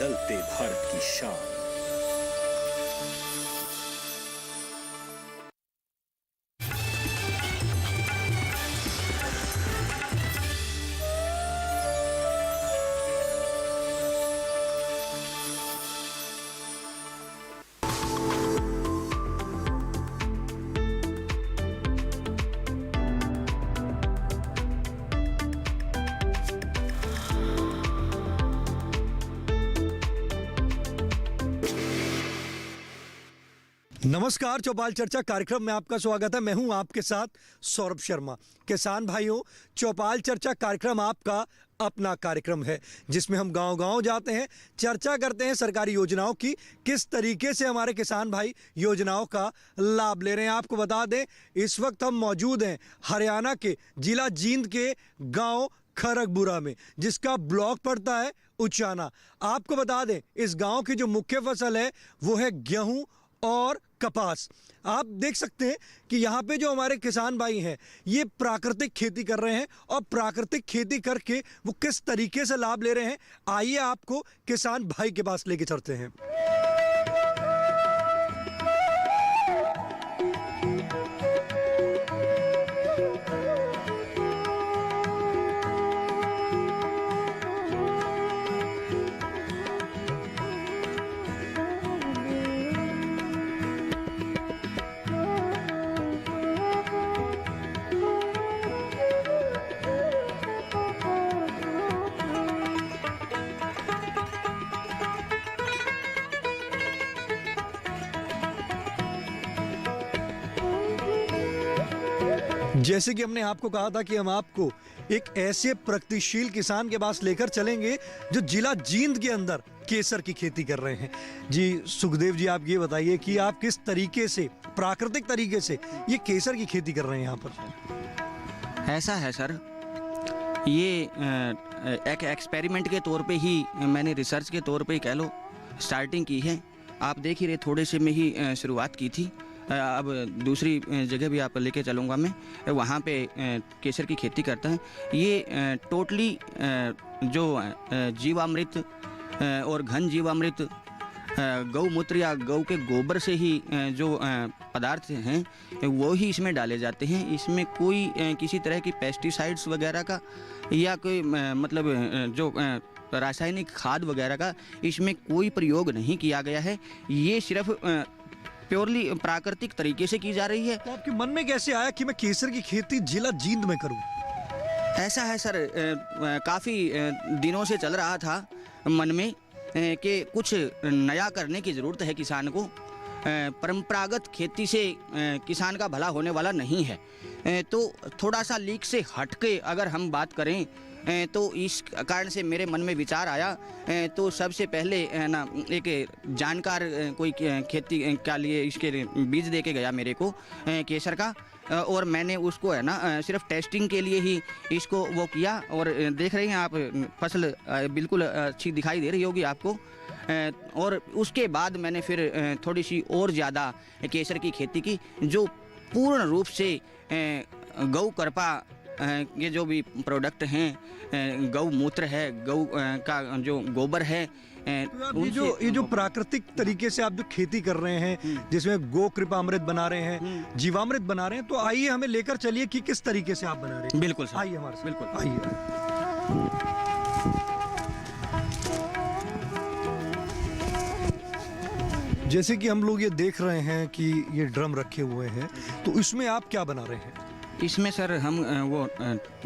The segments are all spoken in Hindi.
बदलते भारत की शान। नमस्कार, चौपाल चर्चा कार्यक्रम में आपका स्वागत है। मैं हूं आपके साथ सौरभ शर्मा। किसान भाइयों, चौपाल चर्चा कार्यक्रम आपका अपना कार्यक्रम है जिसमें हम गांव-गांव जाते हैं, चर्चा करते हैं सरकारी योजनाओं की, किस तरीके से हमारे किसान भाई योजनाओं का लाभ ले रहे हैं। आपको बता दें, इस वक्त हम मौजूद हैं हरियाणा के जिला जींद के गाँव खरगपुरा में, जिसका ब्लॉक पड़ता है उचाना। आपको बता दें, इस गाँव की जो मुख्य फसल है वो है गेहूँ और कपास। आप देख सकते हैं कि यहाँ पे जो हमारे किसान भाई हैं ये प्राकृतिक खेती कर रहे हैं और प्राकृतिक खेती करके वो किस तरीके से लाभ ले रहे हैं, आइए आपको किसान भाई के पास लेके चलते हैं। जैसे कि हमने आपको कहा था कि हम आपको एक ऐसे प्रगतिशील किसान के पास लेकर चलेंगे जो जिला जींद के अंदर केसर की खेती कर रहे हैं। जी सुखदेव जी, आप ये बताइए कि आप किस तरीके से, प्राकृतिक तरीके से ये केसर की खेती कर रहे हैं यहाँ पर? ऐसा है सर, ये एक एक्सपेरिमेंट के तौर पे ही मैंने रिसर्च के तौर पे कह लो स्टार्टिंग की है। आप देख ही रहे, थोड़े से में ही शुरुआत की थी। अब दूसरी जगह भी आप लेके चलूँगा मैं, वहाँ पे केसर की खेती करता है। ये टोटली जो जीवामृत और घन जीवामृत गौमूत्र या गौ के गोबर से ही जो पदार्थ हैं वो ही इसमें डाले जाते हैं। इसमें कोई किसी तरह की पेस्टिसाइड्स वगैरह का या कोई मतलब जो रासायनिक खाद वगैरह का इसमें कोई प्रयोग नहीं किया गया है। ये सिर्फ प्योरली प्राकृतिक तरीके से की जा रही है। तो आपके मन में कैसे आया कि मैं केसर की खेती जिला जींद में करूं? ऐसा है सर, काफ़ी दिनों से चल रहा था मन में कि कुछ नया करने की ज़रूरत है किसान को। परंपरागत खेती से किसान का भला होने वाला नहीं है। तो थोड़ा सा लीक से हटके अगर हम बात करें तो इस कारण से मेरे मन में विचार आया। तो सबसे पहले ना एक जानकार कोई खेती के लिए इसके बीज दे के गया मेरे को केसर का, और मैंने उसको है ना सिर्फ टेस्टिंग के लिए ही इसको वो किया। और देख रहे हैं आप, फसल बिल्कुल अच्छी दिखाई दे रही होगी आपको। और उसके बाद मैंने फिर थोड़ी सी और ज़्यादा केसर की खेती की, जो पूर्ण रूप से गौ करपा ये जो भी प्रोडक्ट हैं, गौ मूत्र है, गौ का जो गोबर है, तो ये जो प्राकृतिक तरीके से आप जो खेती कर रहे हैं, जिसमें गौ कृपामृत बना रहे हैं, जीवामृत बना रहे हैं, तो आइए हमें लेकर चलिए कि किस तरीके से आप बना रहे हैं। बिल्कुल सर, आइए हमारे साथ, बिल्कुल आइए। जैसे कि हम लोग ये देख रहे हैं कि ये ड्रम रखे हुए हैं, तो इसमें आप क्या बना रहे हैं? इसमें सर हम वो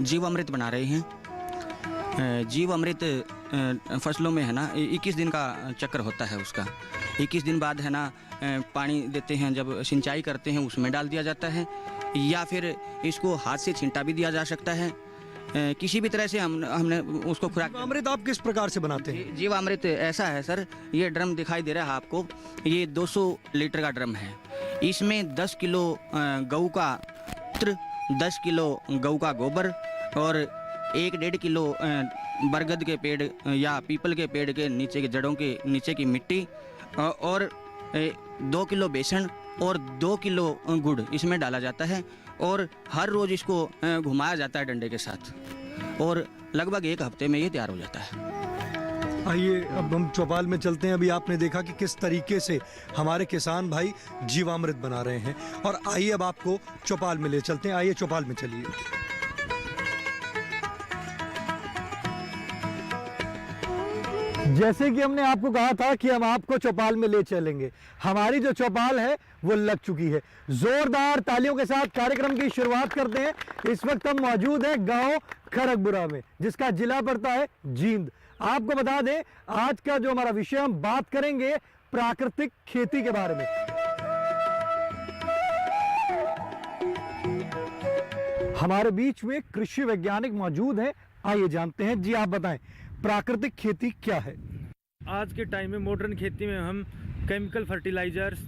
जीवामृत बना रहे हैं। जीवामृत फसलों में है ना 21 दिन का चक्र होता है उसका। 21 दिन बाद है ना पानी देते हैं, जब सिंचाई करते हैं उसमें डाल दिया जाता है, या फिर इसको हाथ से छींटा भी दिया जा सकता है। किसी भी तरह से हमने उसको खुराक। जीवामृत आप किस प्रकार से बनाते हैं? जीवामृत ऐसा है सर, ये ड्रम दिखाई दे रहा है आपको, ये 200 लीटर का ड्रम है। इसमें 10 किलो गऊ का मूत्र, 10 किलो गऊ का गोबर और 1-1.5 किलो बरगद के पेड़ या पीपल के पेड़ के नीचे की जड़ों के नीचे की मिट्टी, और 2 किलो बेसन और 2 किलो गुड़ इसमें डाला जाता है। और हर रोज़ इसको घुमाया जाता है डंडे के साथ, और लगभग 1 हफ्ते में ये तैयार हो जाता है। आइए अब हम चौपाल में चलते हैं। अभी आपने देखा कि किस तरीके से हमारे किसान भाई जीवामृत बना रहे हैं, और आइए अब आपको चौपाल में ले चलते हैं। आइए चौपाल में चलिए। जैसे कि हमने आपको कहा था कि हम आपको चौपाल में ले चलेंगे, हमारी जो चौपाल है वो लग चुकी है। जोरदार तालियों के साथ कार्यक्रम की शुरुआत करते हैं। इस वक्त हम मौजूद हैं गांव खरगपुरा में, जिसका जिला पड़ता है जींद। आपको बता दें, आज का जो हमारा विषय, हम बात करेंगे प्राकृतिक खेती के बारे में। हमारे बीच में कृषि वैज्ञानिक मौजूद हैं, आइए जानते हैं। जी आप बताएं, प्राकृतिक खेती क्या है? आज के टाइम में मॉडर्न खेती में हम केमिकल फर्टिलाइजर्स,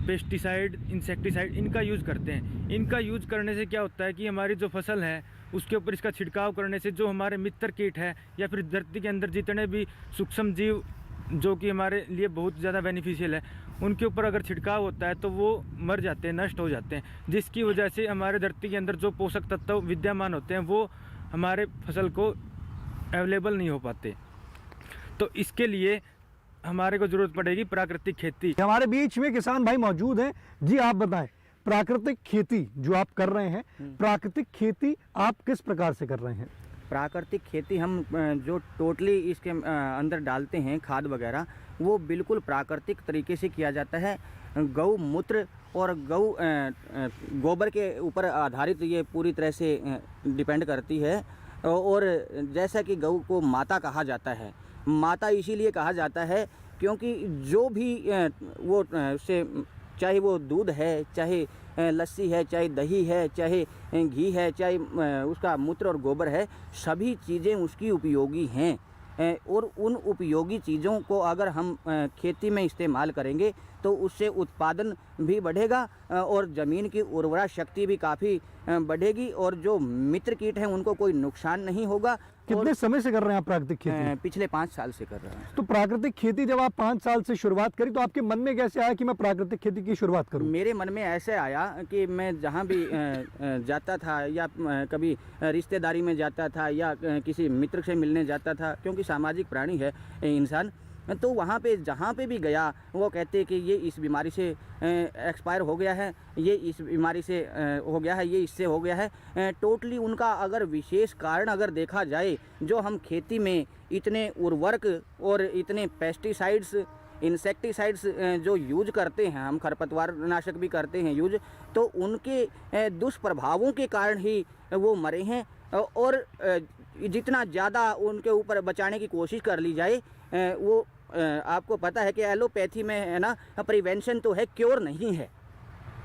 पेस्टिसाइड, इंसेक्टिसाइड इनका यूज़ करते हैं। इनका यूज़ करने से क्या होता है कि हमारी जो फसल है उसके ऊपर इसका छिड़काव करने से जो हमारे मित्र कीट है या फिर धरती के अंदर जितने भी सूक्ष्म जीव जो कि हमारे लिए बहुत ज़्यादा बेनिफिशियल है, उनके ऊपर अगर छिड़काव होता है तो वो मर जाते हैं, नष्ट हो जाते हैं, जिसकी वजह से हमारे धरती के अंदर जो पोषक तत्व विद्यमान होते हैं वो हमारे फसल को अवेलेबल नहीं हो पाते। तो इसके लिए हमारे को ज़रूरत पड़ेगी प्राकृतिक खेती। हमारे बीच में किसान भाई मौजूद हैं। जी आप बताएं, प्राकृतिक खेती जो आप कर रहे हैं, प्राकृतिक खेती आप किस प्रकार से कर रहे हैं? प्राकृतिक खेती हम जो टोटली इसके अंदर डालते हैं खाद वगैरह, वो बिल्कुल प्राकृतिक तरीके से किया जाता है। गौ मूत्र और गोबर के ऊपर आधारित ये पूरी तरह से डिपेंड करती है। और जैसा कि गौ को माता कहा जाता है, माता इसीलिए कहा जाता है क्योंकि जो भी वो से चाहे वो दूध है, चाहे लस्सी है, चाहे दही है, चाहे घी है, चाहे उसका मूत्र और गोबर है, सभी चीज़ें उसकी उपयोगी हैं। और उन उपयोगी चीज़ों को अगर हम खेती में इस्तेमाल करेंगे तो उससे उत्पादन भी बढ़ेगा और ज़मीन की उर्वरा शक्ति भी काफ़ी बढ़ेगी, और जो मित्र कीट हैं उनको कोई नुकसान नहीं होगा। कितने समय से कर रहे हैं आप प्राकृतिक खेती? पिछले 5 साल से कर रहे हैं। तो प्राकृतिक खेती जब आप 5 साल से शुरुआत करी, तो आपके मन में कैसे आया कि मैं प्राकृतिक खेती की शुरुआत करूं? मेरे मन में ऐसे आया कि मैं जहाँ भी जाता था या कभी रिश्तेदारी में जाता था या किसी मित्र से मिलने जाता था, क्योंकि सामाजिक प्राणी है इंसान, तो वहाँ पे जहाँ पे भी गया वो कहते कि ये इस बीमारी से एक्सपायर हो गया है, ये इस बीमारी से हो गया है, ये इससे हो गया है। टोटली उनका अगर विशेष कारण अगर देखा जाए, जो हम खेती में इतने उर्वरक और इतने पेस्टिसाइड्स, इंसेक्टिसाइड्स जो यूज करते हैं, हम खरपतवार नाशक भी करते हैं यूज, तो उनके दुष्प्रभावों के कारण ही वो मरे हैं। और जितना ज़्यादा उनके ऊपर बचाने की कोशिश कर ली जाए, वो आपको पता है कि एलोपैथी में है ना, प्रिवेंशन तो है, क्योर नहीं है।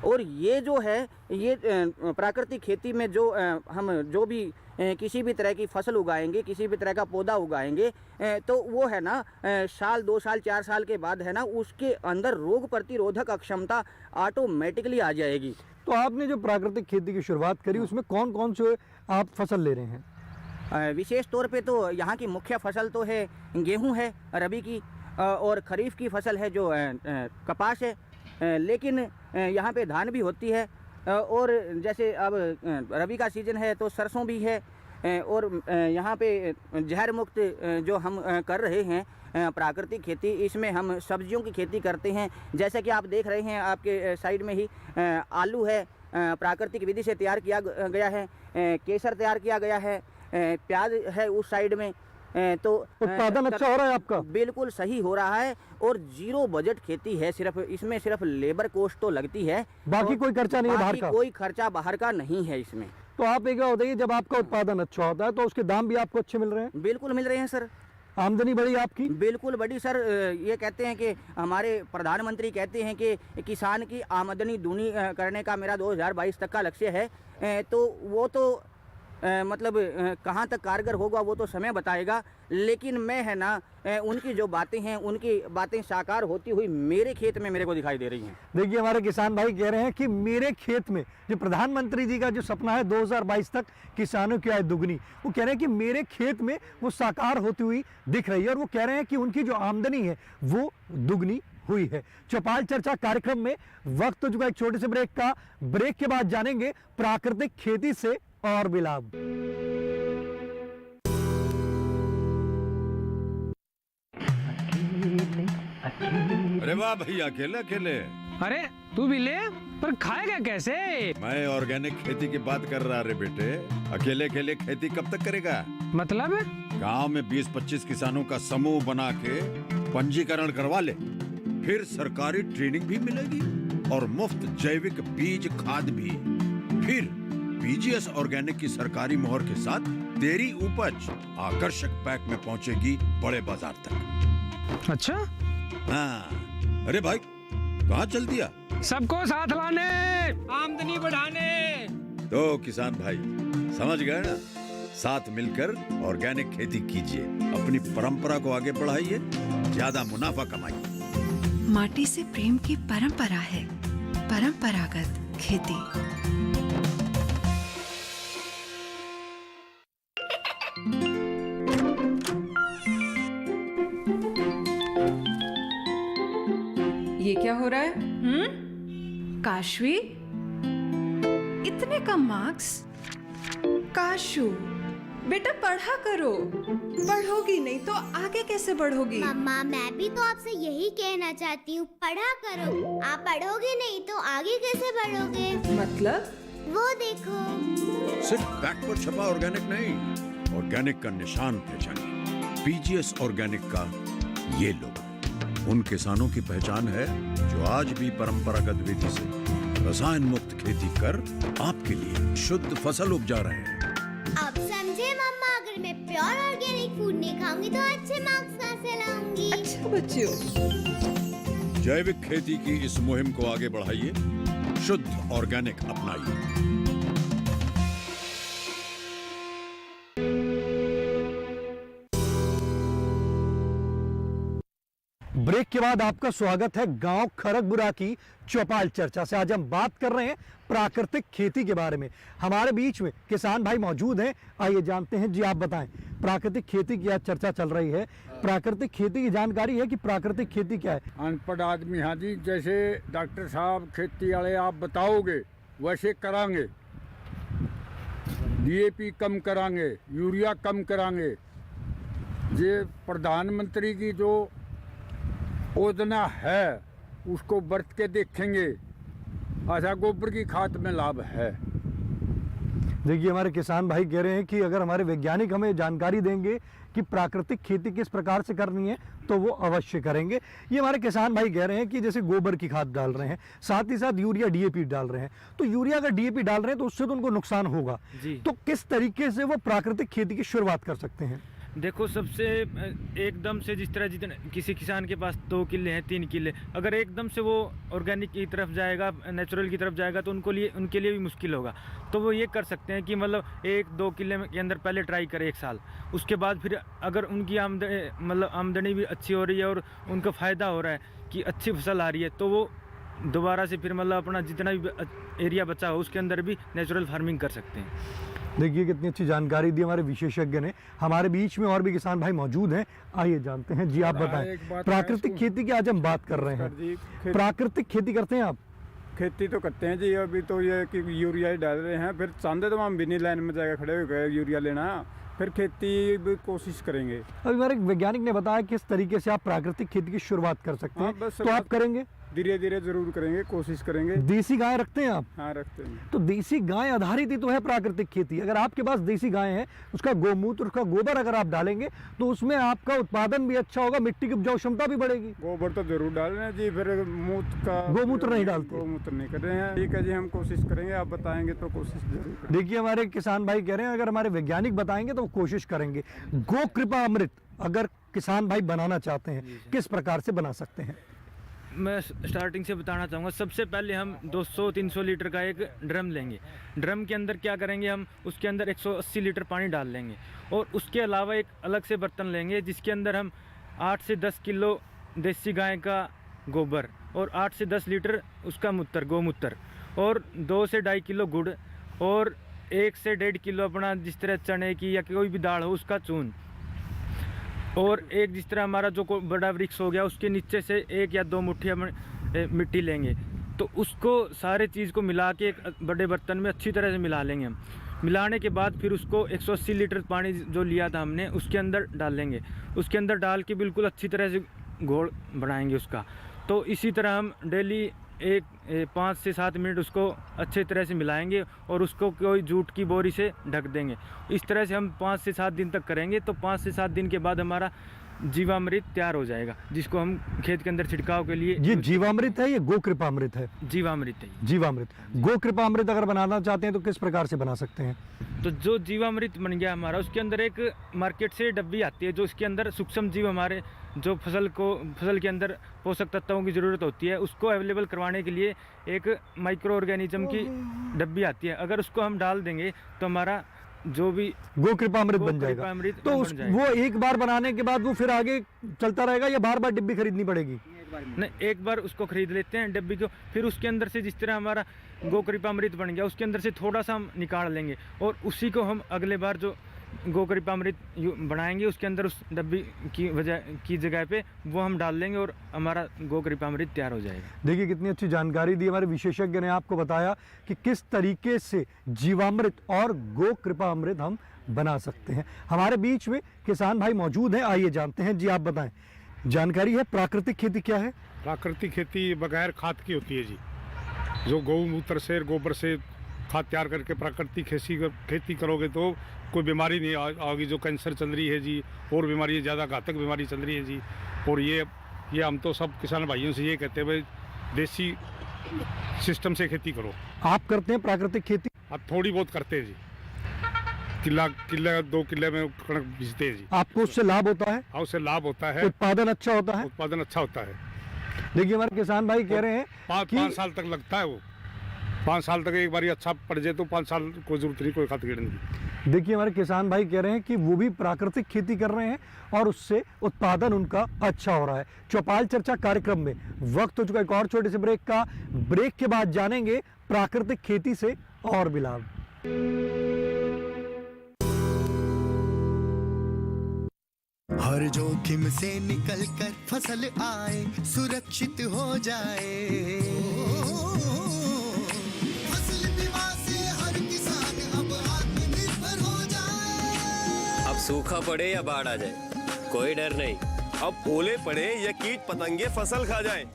और ये जो है, ये प्राकृतिक खेती में जो हम जो भी किसी भी तरह की फसल उगाएंगे, किसी भी तरह का पौधा उगाएंगे, तो वो है ना साल 2 साल 4 साल के बाद है ना उसके अंदर रोग प्रतिरोधक क्षमता ऑटोमेटिकली आ जाएगी। तो आपने जो प्राकृतिक खेती की शुरुआत करी, उसमें कौन कौन से आप फसल ले रहे हैं? विशेष तौर पे तो यहाँ की मुख्य फसल तो है गेहूं है रबी की, और खरीफ की फसल है जो कपास है, लेकिन यहाँ पे धान भी होती है। और जैसे अब रबी का सीज़न है तो सरसों भी है। और यहाँ पे जहर मुक्त जो हम कर रहे हैं प्राकृतिक खेती, इसमें हम सब्जियों की खेती करते हैं। जैसा कि आप देख रहे हैं, आपके साइड में ही आलू है, प्राकृतिक विधि से तैयार किया गया है, केसर तैयार किया गया है, प्याज है उस साइड में। तो उत्पादन अच्छा हो रहा है आपका? बिल्कुल सही हो रहा है, और 0 बजट खेती है। सिर्फ इसमें सिर्फ लेबर कॉस्ट तो लगती है, बाकी कोई खर्चा नहीं है बाहर का? कोई खर्चा बाहर का नहीं है इसमें। तो आप एक बात बताइए, जब आपका उत्पादन अच्छा होता है तो उसके दाम भी आपको अच्छे मिल रहे हैं? बिल्कुल मिल रहे हैं सर। आमदनी बढ़ी आपकी? बिल्कुल बढ़ी सर। ये कहते हैं कि हमारे प्रधानमंत्री कहते हैं कि किसान की आमदनी दूनी करने का मेरा 2022 तक का लक्ष्य है। तो वो तो मतलब कहाँ तक कारगर होगा वो तो समय बताएगा, लेकिन मैं है ना उनकी जो बातें हैं, उनकी बातें साकार होती हुई मेरे खेत में मेरे को दिखाई दे रही हैं। देखिए, हमारे किसान भाई कह रहे हैं कि मेरे खेत में, जो प्रधानमंत्री जी का जो सपना है 2022 तक किसानों की आय दुगनी, वो कह रहे हैं कि मेरे खेत में वो साकार होती हुई दिख रही है, और वो कह रहे हैं कि उनकी जो आमदनी है वो दुगनी हुई है। चौपाल चर्चा कार्यक्रम में वक्त हो चुका एक छोटे से ब्रेक का। ब्रेक के बाद जानेंगे प्राकृतिक खेती से और भी लाभ। अरे वाह भैया, अकेले अकेले। अरे तू भी ले, पर खाएगा कैसे? मैं ऑर्गेनिक खेती की बात कर रहा रे बेटे। अकेले अकेले खेती कब तक करेगा? मतलब? गांव में 20-25 किसानों का समूह बना के पंजीकरण करवा ले, फिर सरकारी ट्रेनिंग भी मिलेगी और मुफ्त जैविक बीज खाद भी। फिर पीजीएस ऑर्गेनिक की सरकारी मोहर के साथ तेरी उपज आकर्षक पैक में पहुंचेगी बड़े बाजार तक। अच्छा? हाँ। अरे भाई, कहाँ चल दिया? सबको साथ लाने, आमदनी बढ़ाने। तो किसान भाई समझ गए ना? साथ मिलकर ऑर्गेनिक खेती कीजिए, अपनी परंपरा को आगे बढ़ाइए, ज्यादा मुनाफा कमाइए। माटी से प्रेम की परंपरा है परंपरागत खेती। ये क्या हो रहा है? काशवी, इतने कम मार्क्स? काशू, बेटा पढ़ा करो। पढ़ोगी नहीं तो आगे कैसे बढ़ोगी? मम्मा, मैं भी तो आपसे यही कहना चाहती हूँ, पढ़ा करो। आप पढ़ोगे नहीं तो आगे कैसे बढ़ोगे? मतलब? वो देखो। सिर्फ बैक पर छपा ऑर्गेनिक नहीं, ऑर्गेनिक का निशान पहचानिए। पीजीएस ऑर्गेनिक का ये लोगो उन किसानों की पहचान है जो आज भी परंपरागत विधि से रसायन मुक्त खेती कर आपके लिए शुद्ध फसल उपजा रहे हैं। अब समझे मम्मा, अगर मैं प्योर ऑर्गेनिक फूड नहीं खाऊंगी तो अच्छे मार्क्स कहाँ से लाऊंगी? अच्छा बच्चों। जैविक खेती की इस मुहिम को आगे बढ़ाइए, शुद्ध ऑर्गेनिक अपनाइए। ब्रेक के बाद आपका स्वागत है गांव खरगपुरा की चौपाल चर्चा से। आज हम बात कर रहे हैं प्राकृतिक खेती के बारे में। हमारे बीच में किसान भाई मौजूद हैं, आइए जानते हैं। जी आप बताएं, प्राकृतिक खेती की आज चर्चा चल रही है, प्राकृतिक खेती की जानकारी है कि प्राकृतिक खेती क्या है? अनपढ़ आदमी, हाँ जी, जैसे डॉक्टर साहब खेती वाले आप बताओगे वैसे करांगे। डीएपी कम करांगे, यूरिया कम करांगे। ये प्रधानमंत्री की जो योजना है उसको बरत के देखेंगे। अच्छा, गोबर की खाद में लाभ है। देखिए, हमारे किसान भाई कह रहे हैं कि अगर हमारे वैज्ञानिक हमें जानकारी देंगे कि प्राकृतिक खेती किस प्रकार से करनी है तो वो अवश्य करेंगे। ये हमारे किसान भाई कह रहे हैं कि जैसे गोबर की खाद डाल रहे हैं, साथ ही साथ यूरिया डीएपी डाल रहे हैं, तो यूरिया अगर डीएपी डाल रहे हैं तो उससे तो उनको नुकसान होगा। तो किस तरीके से वो प्राकृतिक खेती की शुरुआत कर सकते हैं? देखो, सबसे एकदम से जिस तरह जितने किसी किसान के पास 2 किले हैं, 3 किले, अगर एकदम से वो ऑर्गेनिक की तरफ जाएगा, नेचुरल की तरफ जाएगा तो उनके लिए भी मुश्किल होगा। तो वो ये कर सकते हैं कि मतलब 1-2 किले के अंदर पहले ट्राई करें 1 साल, उसके बाद फिर अगर उनकी आमदनी भी अच्छी हो रही है और उनको फ़ायदा हो रहा है कि अच्छी फसल आ रही है, तो वो दोबारा से फिर मतलब अपना जितना भी एरिया बचा हो उसके अंदर भी नेचुरल फार्मिंग कर सकते हैं। देखिए कितनी अच्छी जानकारी दी हमारे विशेषज्ञ ने। हमारे बीच में और भी किसान भाई मौजूद हैं, आइए जानते हैं। जी आप बताएं, प्राकृतिक खेती की आज हम बात कर रहे हैं। प्राकृतिक खेती करते हैं आप? खेती तो करते हैं जी। अभी तो ये कि यूरिया ही डाल रहे हैं, फिर चांदे तो हम बिनी लाइन में जाकर खड़े हो गए यूरिया लेना, फिर खेती भी कोशिश करेंगे। अभी हमारे वैज्ञानिक ने बताया किस तरीके से आप प्राकृतिक खेती की शुरुआत कर सकते हैं। तो आप करेंगे? धीरे धीरे जरूर करेंगे, कोशिश करेंगे। देसी गाय रखते हैं आप? हाँ, रखते हैं। तो देसी गाय आधारित ही तो है प्राकृतिक खेती। अगर आपके पास देसी गाय है, उसका गोमूत्र, उसका गोबर अगर आप डालेंगे तो उसमें आपका उत्पादन भी अच्छा होगा, मिट्टी की उपजाऊ क्षमता भी बढ़ेगी। गोबर तो जरूर डाल रहे हैं जी, फिर गोमूत्र नहीं डालते? गोमूत्र नहीं कर रहे हैं। ठीक है जी, हम कोशिश करेंगे, आप बताएंगे तो कोशिश जरूर करेंगे। देखिए, हमारे किसान भाई कह रहे हैं अगर हमारे वैज्ञानिक बताएंगे तो कोशिश करेंगे। गो कृपा अमृत अगर किसान भाई बनाना चाहते हैं, किस प्रकार से बना सकते हैं? मैं स्टार्टिंग से बताना चाहूँगा। सबसे पहले हम 200-300 लीटर का एक ड्रम लेंगे। ड्रम के अंदर क्या करेंगे, हम उसके अंदर 180 लीटर पानी डाल लेंगे और उसके अलावा एक अलग से बर्तन लेंगे जिसके अंदर हम 8 से 10 किलो देसी गाय का गोबर और 8 से 10 लीटर उसका मूत्र, गोमूत्र, और 2 से 2.5 किलो गुड़ और 1 से 1.5 किलो अपना जिस तरह चने की या कोई भी दाल हो उसका चून, और एक जिस तरह हमारा जो बड़ा वृक्ष हो गया उसके नीचे से 1 या 2 मुट्ठियाँ मिट्टी लेंगे। तो उसको सारे चीज़ को मिला के एक बड़े बर्तन में अच्छी तरह से मिला लेंगे हम। मिलाने के बाद फिर उसको 180 लीटर पानी जो लिया था हमने उसके अंदर डाल लेंगे। उसके अंदर डाल के बिल्कुल अच्छी तरह से घोल बनाएंगे उसका। तो इसी तरह हम डेली 5 से 7 मिनट उसको अच्छे तरह से मिलाएंगे और उसको कोई जूट की बोरी से ढक देंगे। इस तरह से हम 5 से 7 दिन तक करेंगे तो 5 से 7 दिन के बाद हमारा जीवामृत तैयार हो जाएगा, जिसको हम खेत के अंदर छिड़काव के लिए। ये जीवामृत है, ये गो कृपामृत है? जीवामृत है। जीवामृत। गो कृपामृत अगर बनाना चाहते हैं तो किस प्रकार से बना सकते हैं? तो जो जीवामृत बन गया हमारा, उसके अंदर एक मार्केट से डब्बी आती है जो इसके अंदर सूक्ष्म जीव हमारे जो फसल के अंदर पोषक तत्वों की ज़रूरत होती है उसको अवेलेबल करवाने के लिए एक माइक्रो ऑर्गेनिज्म की डब्बी आती है। अगर उसको हम डाल देंगे तो हमारा जो भी गो कृपामृत बन जाएगा। तो वो एक बार बनाने के बाद वो फिर आगे चलता रहेगा या बार बार डिब्बी खरीदनी पड़ेगी? नहीं, एक बार उसको खरीद लेते हैं डब्बी को, फिर उसके अंदर से जिस तरह हमारा गो कृपामृत बन गया उसके अंदर से थोड़ा सा हम निकाल लेंगे और उसी को हम अगले बार जो गो कृपामृत बनाएंगे उसके अंदर उस डब्बी की जगह पे वो हम डाल लेंगे और हमारा गो कृपामृत तैयार हो जाएगा। देखिए कितनी अच्छी जानकारी दी हमारे विशेषज्ञ ने आपको बताया कि किस तरीके से जीवामृत और गो कृपामृत हम बना सकते हैं। हमारे बीच में किसान भाई मौजूद हैं, आइए जानते हैं। जी आप बताएं, जानकारी है प्राकृतिक खेती क्या है? प्राकृतिक खेती बगैर खाद की होती है जी, जो गौमूत्र से गोबर से खाद तैयार करके प्राकृतिक खेती करोगे तो कोई बीमारी नहीं आएगी। जो कैंसर चल रही है जी और बीमारी ज़्यादा घातक बीमारी चल रही है जी। और ये हम तो सब किसान भाइयों से ये कहते हैं भाई देसी सिस्टम से खेती करो। आप करते हैं प्राकृतिक खेती? आप थोड़ी बहुत करते हैं जी, किला 2 किले में कणक बीजते हैं जी। आपको उससे लाभ होता है? हाँ, उससे लाभ होता है। उत्पादन अच्छा होता है? उत्पादन अच्छा होता है। देखिए हमारे किसान भाई कह रहे हैं 5 साल तक लगता है वो। 5 साल तक एक बार अच्छा पड़ जाए तो 5 साल कोई जरूरत नहीं कोई खाद गिरने की। देखिए हमारे किसान भाई कह रहे हैं कि वो भी प्राकृतिक खेती कर रहे हैं और उससे उत्पादन उनका अच्छा हो रहा है। चौपाल चर्चा कार्यक्रम में वक्त हो चुका है एक और छोटे से ब्रेक का। ब्रेक के बाद जानेंगे प्राकृतिक खेती से और भी लाभ। हर जोखिम से निकल कर फसल आए, सुरक्षित हो जाए। फसल बीमा से हर किसान अब आत्मनिर्भर हो जाए। अब सूखा पड़े या बाढ़ आ जाए कोई डर नहीं, अब ओले पड़े या कीट पतंगे फसल खा जाए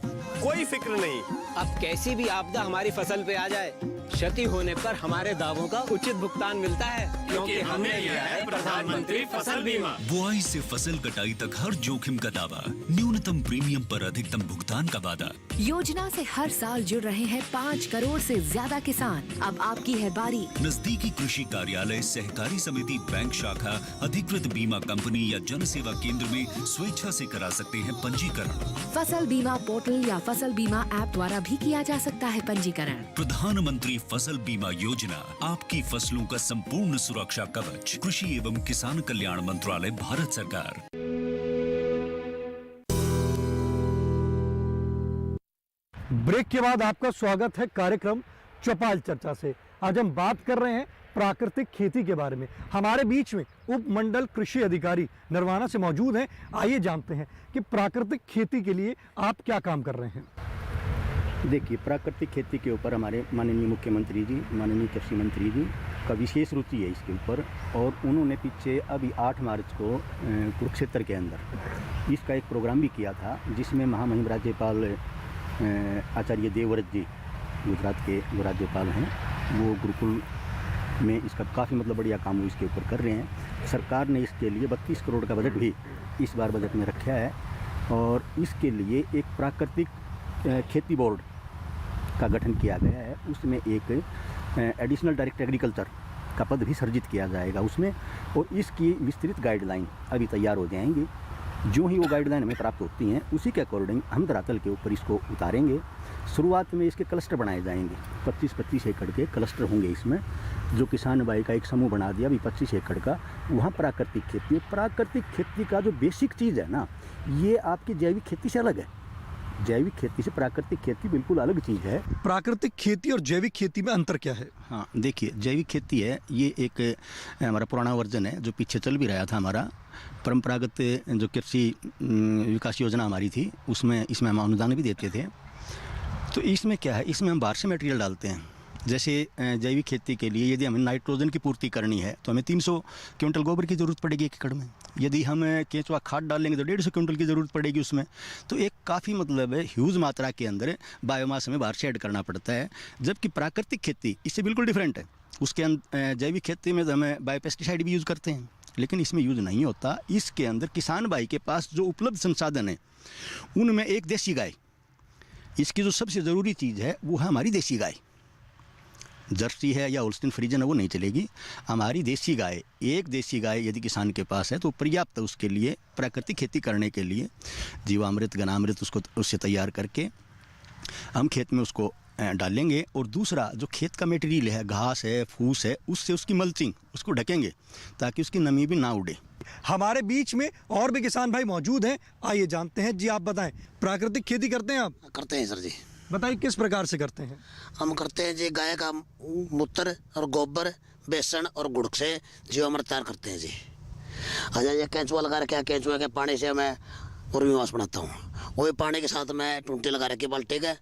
कोई फिक्र नहीं। अब कैसी भी आपदा हमारी फसल पे आ जाए, क्षति होने पर हमारे दावों का उचित भुगतान मिलता है, क्योंकि हमने लिया है प्रधानमंत्री फसल बीमा। बुआई से फसल कटाई तक हर जोखिम का दावा, न्यूनतम प्रीमियम पर अधिकतम भुगतान का वादा। योजना से हर साल जुड़ रहे हैं 5 करोड़ से ज्यादा किसान। अब आपकी है बारी। नजदीकी कृषि कार्यालय, सहकारी समिति, बैंक शाखा, अधिकृत बीमा कंपनी या जन सेवा केंद्र में स्वेच्छा से करा सकते हैं पंजीकरण। फसल बीमा पोर्टल या फसल बीमा ऐप द्वारा भी किया जा सकता है पंजीकरण। प्रधानमंत्री फसल बीमा योजना, आपकी फसलों का संपूर्ण सुरक्षा कवच। कृषि एवं किसान कल्याण मंत्रालय, भारत सरकार। ब्रेक के बाद आपका स्वागत है कार्यक्रम चौपाल चर्चा से। आज हम बात कर रहे हैं प्राकृतिक खेती के बारे में। हमारे बीच में उप मंडल कृषि अधिकारी नरवाना से मौजूद हैं। आइए जानते हैं कि प्राकृतिक खेती के लिए आप क्या काम कर रहे हैं। देखिए, प्राकृतिक खेती के ऊपर हमारे माननीय मुख्यमंत्री जी, माननीय कृषि मंत्री जी का विशेष रुचि है इसके ऊपर, और उन्होंने पीछे अभी 8 मार्च को कुरुक्षेत्र के अंदर इसका एक प्रोग्राम भी किया था, जिसमें महामहिम राज्यपाल आचार्य देवव्रत जी, गुजरात के जो राज्यपाल हैं, वो गुरुकुल में इसका काफ़ी बढ़िया काम वो इसके ऊपर कर रहे हैं। सरकार ने इसके लिए 32 करोड़ का बजट भी इस बार बजट में रखा है, और इसके लिए एक प्राकृतिक खेती बोर्ड का गठन किया गया है। उसमें एक एडिशनल डायरेक्टर एग्रीकल्चर का पद भी सृजित किया जाएगा उसमें, और इसकी विस्तृत गाइडलाइन अभी तैयार हो जाएंगी। जो ही वो गाइडलाइन हमें प्राप्त होती हैं, उसी के अकॉर्डिंग हम धरातल के ऊपर इसको उतारेंगे। शुरुआत में इसके क्लस्टर बनाए जाएंगे, 25-25 एकड़ के क्लस्टर होंगे इसमें। जो किसान भाई का एक समूह बना दिया अभी 25 एकड़ का, वहाँ प्राकृतिक खेती। प्राकृतिक खेती का जो बेसिक चीज़ है ना, ये आपकी जैविक खेती से अलग है। जैविक खेती से प्राकृतिक खेती बिल्कुल अलग चीज़ है। प्राकृतिक खेती और जैविक खेती में अंतर क्या है? हाँ, देखिए, जैविक खेती है, ये एक हमारा पुराना वर्जन है जो पीछे चल भी रहा था। हमारा परंपरागत जो कृषि विकास योजना हमारी थी, उसमें इसमें हम अनुदान भी देते थे। तो इसमें क्या है, इसमें हम बाहर से मटेरियल डालते हैं जैसे जैविक खेती के लिए यदि हमें नाइट्रोजन की पूर्ति करनी है तो हमें 300 क्विंटल गोबर की ज़रूरत पड़ेगी 1 एकड़ में। यदि हम केंचुआ खाद डालेंगे तो 150 क्विंटल की ज़रूरत पड़ेगी उसमें। तो एक काफ़ी मतलब ह्यूज मात्रा के अंदर बायोमास हमें बाहर से ऐड करना पड़ता है। जबकि प्राकृतिक खेती इससे बिल्कुल डिफरेंट है। उसके जैविक खेती में तो हमें बायोपेस्टिसाइड भी यूज़ करते हैं, लेकिन इसमें यूज़ नहीं होता। इसके अंदर किसान भाई के पास जो उपलब्ध संसाधन है उनमें एक देसी गाय, इसकी जो सबसे ज़रूरी चीज़ है वो है हमारी देसी गाय। जर्सी है या होल्स्टीन फ्रीजन है वो नहीं चलेगी। हमारी देसी गाय, एक देसी गाय यदि किसान के पास है तो पर्याप्त है उसके लिए प्राकृतिक खेती करने के लिए। जीवामृत, घनामृत उसको उससे तैयार करके हम खेत में उसको डालेंगे। और दूसरा जो खेत का मटेरियल है, घास है, फूस है, उससे उसकी मल्चिंग उसको ढकेंगे ताकि उसकी नमी भी ना उड़े। हमारे बीच में और भी किसान भाई मौजूद हैं, आइए जानते हैं। जी आप बताएं, प्राकृतिक खेती करते हैं आप? करते हैं सर जी। बताइए किस प्रकार से करते हैं? हम करते हैं जी गाय का मूत्र और गोबर, बेसन और गुड़ से जीवामृत तैयार करते हैं जी। अच्छा, ये केंचुआ लगा रखे, केंचुए के पानी से मैं उर्मीवास बनाता हूँ। वही पानी के साथ मैं टूंटी लगा रखी बाल्टी के,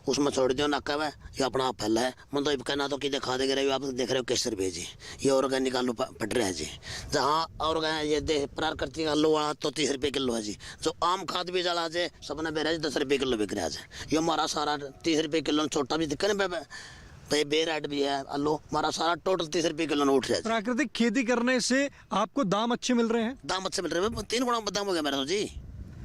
उसमें छोड़ दियो नक्का में, ये अपना आप फैला है। मतलब कहना तो कि दिखा दे रहे हो, आप देख रहे हो किस रुपये जी। ये ऑर्गेनिक आलू पट रहा है जी। जहाँ और ये प्राकृतिक आलू वाला तो 30 रुपये किलो है जी। जो आम खाद बीज वाला है सपना बेरा जी 10 रुपये किलो बिक रहा है। ये हमारा सारा 30 रुपये किलो, छोटा भी दिक्कत नहीं भाई, बेरेड भी है आलू, हमारा सारा टोटल 30 रुपये किलो उठ रहा है। प्राकृतिक खेती करने से आपको दाम अच्छे मिल रहे हैं? दाम अच्छे मिल रहे हैं, 3 गुना दाम हो गया मेरा तो जी।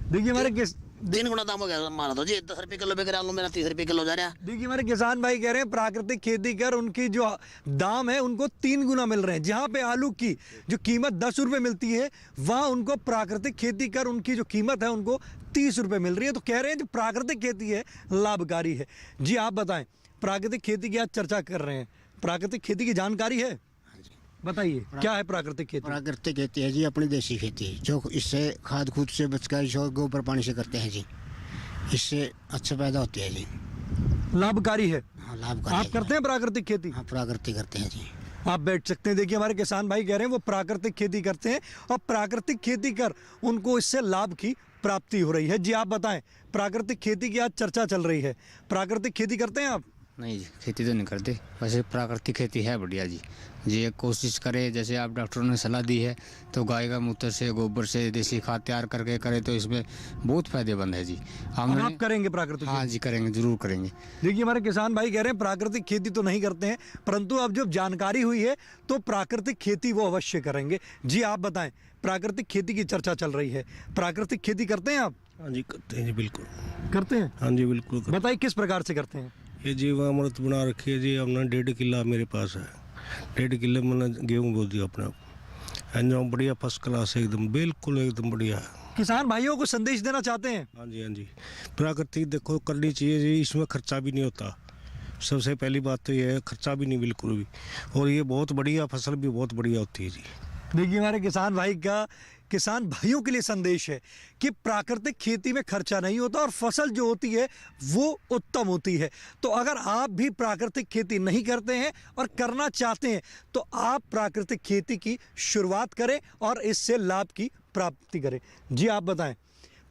देखिए हमारे 3 गुना दाम हो गया हमारा तो जी। 10 रुपये किलो बिक रहा आलू, मेरा 30 रुपये किलो जा रहा है। देखिए हमारे किसान भाई कह रहे हैं प्राकृतिक खेती कर उनकी जो दाम है उनको 3 गुना मिल रहे हैं। जहाँ पे आलू की जो कीमत 10 रुपये मिलती है, वहाँ उनको प्राकृतिक खेती कर उनकी जो कीमत है उनको 30 रुपये मिल रही है। तो कह रहे हैं जो प्राकृतिक खेती है लाभकारी है। जी आप बताएं, प्राकृतिक खेती की आज चर्चा कर रहे हैं, प्राकृतिक खेती की जानकारी है? बताइए क्या है प्राकृतिक खेती? प्राकृतिक खेती है जी अपनी देसी खेती, जो इससे खाद खूद से बचकर जो गोबर पानी से करते हैं जी, इससे अच्छा पैदा होती है जी, लाभकारी है। हाँ, लाभकारी। आप करते हैं प्राकृतिक खेती? हाँ, प्राकृतिक करते हैं जी। आप बैठ सकते हैं। देखिए हमारे किसान भाई कह रहे हैं वो प्राकृतिक खेती करते हैं और प्राकृतिक खेती कर उनको इससे लाभ की प्राप्ति हो रही है। जी आप बताएं, प्राकृतिक खेती की आज चर्चा चल रही है, प्राकृतिक खेती करते हैं आप? नहीं जी, खेती तो नहीं करते। वैसे प्राकृतिक खेती है बढ़िया जी। ये कोशिश करें, जैसे आप डॉक्टरों ने सलाह दी है, तो गाय का मूत्र से, गोबर से देसी खाद तैयार करके करें तो इसमें बहुत फायदेमंद है जी। आप करेंगे प्राकृतिक? हाँ जी करेंगे, जरूर करेंगे। देखिए हमारे किसान भाई कह रहे हैं प्राकृतिक खेती तो नहीं करते हैं, परंतु अब जब जानकारी हुई है तो प्राकृतिक खेती वो अवश्य करेंगे। जी आप बताएं, प्राकृतिक खेती की चर्चा चल रही है, प्राकृतिक खेती करते हैं आप? हाँ जी करते हैं जी, बिल्कुल करते हैं। हाँ जी बिल्कुल। बताइए किस प्रकार से करते हैं? ये जीवामृत बना रखी है जी हमने, 1.5 किला मेरे पास है। 1.5 किले मैंने गेहूँ बो दिया अपना, एकदम बढ़िया, फर्स्ट क्लास एकदम, बिल्कुल एकदम बढ़िया है। किसान भाइयों को संदेश देना चाहते हैं? हाँ जी, हाँ जी, प्राकृतिक देखो करनी चाहिए जी। इसमें खर्चा भी नहीं होता, सबसे पहली बात तो ये है, खर्चा भी नहीं बिल्कुल भी, और ये बहुत बढ़िया, फसल भी बहुत बढ़िया होती है जी। देखिए हमारे किसान भाइयों के लिए संदेश है कि प्राकृतिक खेती में खर्चा नहीं होता और फसल जो होती है वो उत्तम होती है। तो अगर आप भी प्राकृतिक खेती नहीं करते हैं और करना चाहते हैं तो आप प्राकृतिक खेती की शुरुआत करें और इससे लाभ की प्राप्ति करें। जी आप बताएं,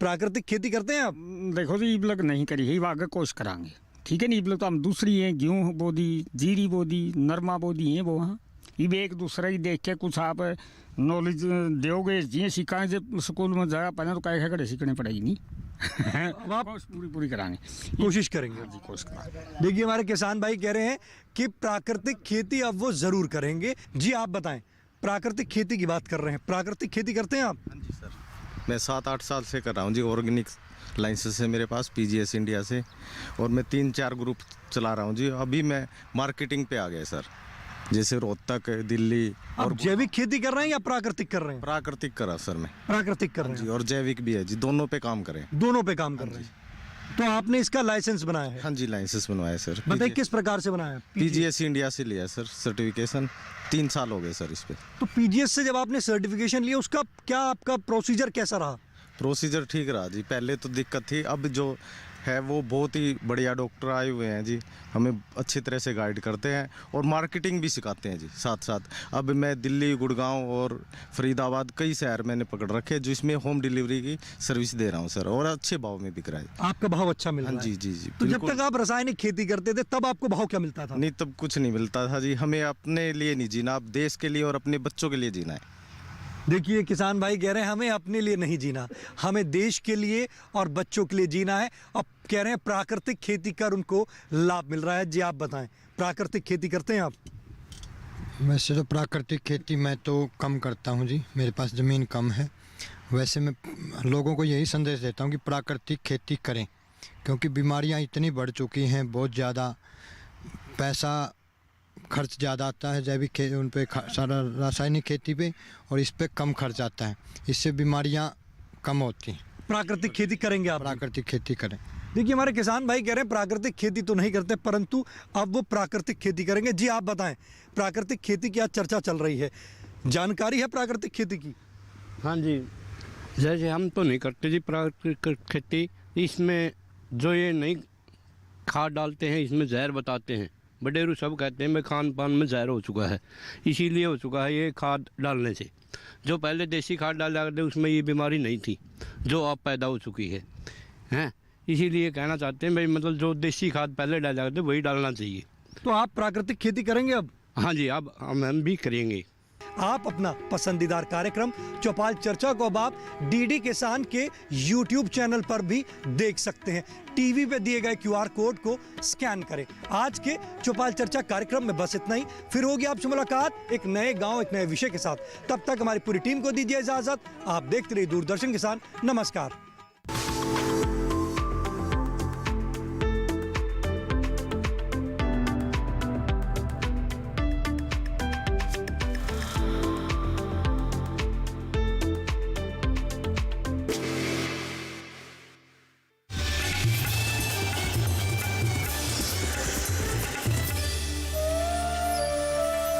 प्राकृतिक खेती करते हैं आप? देखो जी, इब लग नहीं करी है, आगे कोशिश करांगे, ठीक है नहीं। इब लग तो हम दूसरी हैं, गेहूँ बोदी, जीरी बोदी, नरमा बोदी हैं वो। हाँ, इब एक दूसरा ही देख के कुछ आप नॉलेज दोगे, जी सिखाएं जब स्कूल में जाया पहले तो कहे खड़े सीखने पड़ेगी नहीं। अब आप पूरी कराएंगे, कोशिश करेंगे। जी कोशिश कराएंगे। देखिए हमारे किसान भाई कह रहे हैं कि प्राकृतिक खेती अब वो जरूर करेंगे। जी आप बताएं, प्राकृतिक खेती की बात कर रहे हैं, प्राकृतिक खेती करते हैं आप? हाँ जी सर, मैं 7-8 साल से कर रहा हूँ जी। ऑर्गेनिक लाइसेंस है मेरे पास PGS इंडिया से, और मैं 3-4 ग्रुप चला रहा हूँ जी। अभी मैं मार्केटिंग पे आ गया सर, जैसे रोहतक, दिल्ली। और जैविक खेती कर रहे हैं या प्राकृतिक कर रहे हैं? प्राकृतिक करा सर मैं। प्राकृतिक कर रहे हैं जी, और जैविक भी है जी, दोनों पे काम करें। दोनों पे काम कर रहे हैं। तो आपने इसका लाइसेंस बनाया है? हाँ जी, लाइसेंस बनवाया सर। बताइए किस प्रकार से बनाया? PGS इंडिया से लिया सर सर्टिफिकेशन, 3 साल हो गए सर इस पे। तो PGS से जब आपने सर्टिफिकेशन लिया, उसका क्या आपका प्रोसीजर कैसा रहा? प्रोसीजर ठीक रहा जी। पहले तो दिक्कत थी, अब जो है वो बहुत ही बढ़िया डॉक्टर आए हुए हैं जी, हमें अच्छी तरह से गाइड करते हैं और मार्केटिंग भी सिखाते हैं जी साथ साथ। अब मैं दिल्ली, गुड़गांव और फरीदाबाद कई शहर मैंने पकड़ रखे हैं जिसमें होम डिलीवरी की सर्विस दे रहा हूँ सर, और अच्छे भाव में बिक रहा है। आपका भाव अच्छा मिल रहा है? हाँ जी जी जी। तो जब तक आप रासायनिक खेती करते थे तब आपको भाव क्या मिलता था? नहीं, तब कुछ नहीं मिलता था जी। हमें अपने लिए नहीं जीना, अब देश के लिए और अपने बच्चों के लिए जीना है। देखिए किसान भाई कह रहे हैं हमें अपने लिए नहीं जीना, हमें देश के लिए और बच्चों के लिए जीना है। अब कह रहे हैं प्राकृतिक खेती कर उनको लाभ मिल रहा है। जी आप बताएं, प्राकृतिक खेती करते हैं आप? वैसे तो प्राकृतिक खेती मैं तो कम करता हूँ जी, मेरे पास ज़मीन कम है। वैसे मैं लोगों को यही संदेश देता हूँ कि प्राकृतिक खेती करें, क्योंकि बीमारियाँ इतनी बढ़ चुकी हैं, बहुत ज़्यादा पैसा खर्च ज़्यादा आता है जैविक उन पे सारा रासायनिक खेती पे, और इस पे कम खर्च आता है, इससे बीमारियां कम होती हैं। प्राकृतिक खेती करेंगे आप? प्राकृतिक खेती करें। देखिए हमारे किसान भाई कह रहे हैं प्राकृतिक खेती तो नहीं करते, परंतु अब वो प्राकृतिक खेती करेंगे। जी आप बताएं, प्राकृतिक खेती की आज चर्चा चल रही है, जानकारी है प्राकृतिक खेती की? हाँ जी, जैसे हम तो नहीं करते जी प्राकृतिक खेती। इसमें जो ये नई खाद डालते हैं इसमें जहर बताते हैं, बडेरू सब कहते हैं मैं खान पान में जहर हो चुका है, इसीलिए हो चुका है ये खाद डालने से। जो पहले देसी खाद डाला करते उसमें ये बीमारी नहीं थी जो अब पैदा हो चुकी है, हैं। इसीलिए कहना चाहते हैं भाई, मतलब जो देसी खाद पहले डाला करते वही डालना चाहिए। तो आप प्राकृतिक खेती करेंगे अब? हाँ जी, अब हम भी करेंगे। आप अपना पसंदीदार कार्यक्रम चौपाल चर्चा को अब आप डीडी किसान के YouTube चैनल पर भी देख सकते हैं। टीवी पे दिए गए QR कोड को स्कैन करें। आज के चौपाल चर्चा कार्यक्रम में बस इतना ही, फिर होगी आपसे मुलाकात एक नए गांव, एक नए विषय के साथ। तब तक हमारी पूरी टीम को दीजिए इजाजत। आप देखते रहिए दूरदर्शन किसान। नमस्कार।